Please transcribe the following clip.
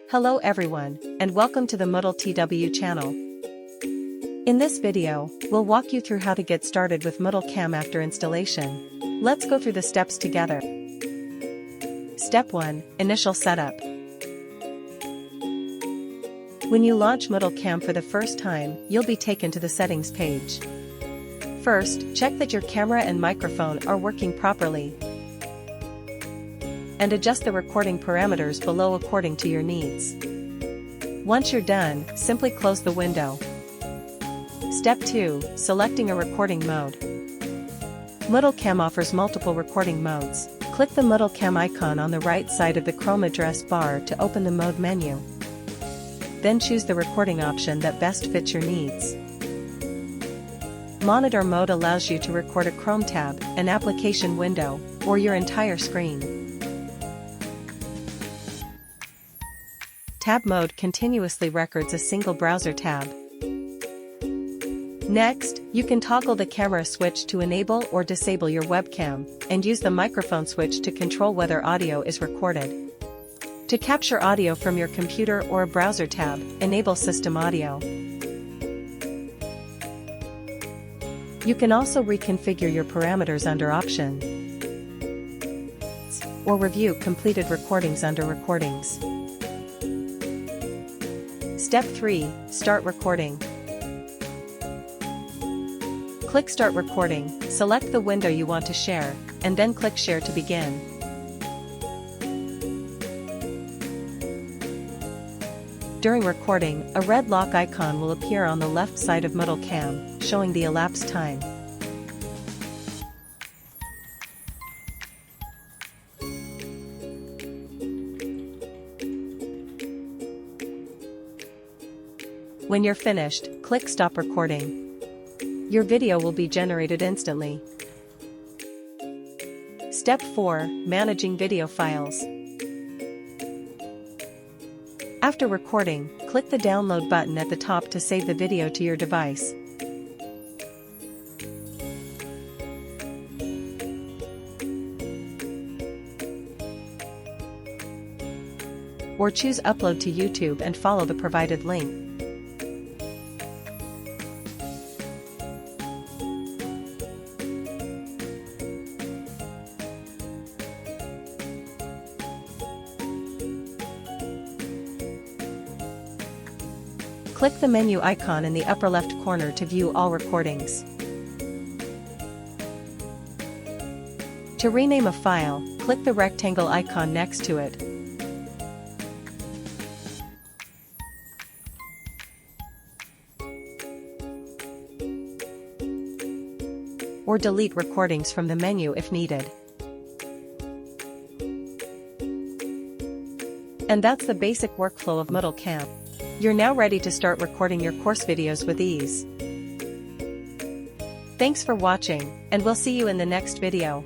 Hello everyone, and welcome to the Moodle TW channel. In this video, we'll walk you through how to get started with Moodle CAM after installation. Let's go through the steps together. Step 1. Initial setup. When you launch Moodle CAM for the first time, you'll be taken to the settings page. First, check that your camera and microphone are working properly, and adjust the recording parameters below according to your needs. Once you're done, simply close the window. Step 2. Selecting a recording mode. Moodle CAM offers multiple recording modes. Click the Moodle CAM icon on the right side of the Chrome address bar to open the mode menu. Then choose the recording option that best fits your needs. Monitor mode allows you to record a Chrome tab, an application window, or your entire screen. Tab mode continuously records a single browser tab. Next, you can toggle the camera switch to enable or disable your webcam, and use the microphone switch to control whether audio is recorded. To capture audio from your computer or a browser tab, enable System Audio. You can also reconfigure your parameters under Options, or review completed recordings under Recordings. Step 3. Start recording. Click Start Recording, select the window you want to share, and then click Share to begin. During recording, a red lock icon will appear on the left side of Moodle CAM, showing the elapsed time. When you're finished, click Stop Recording. Your video will be generated instantly. Step 4. Managing video files. After recording, click the Download button at the top to save the video to your device. Or choose Upload to YouTube and follow the provided link. Click the menu icon in the upper left corner to view all recordings. To rename a file, click the rectangle icon next to it. Or delete recordings from the menu if needed. And that's the basic workflow of Moodle CAM. You're now ready to start recording your course videos with ease. Thanks for watching, and we'll see you in the next video.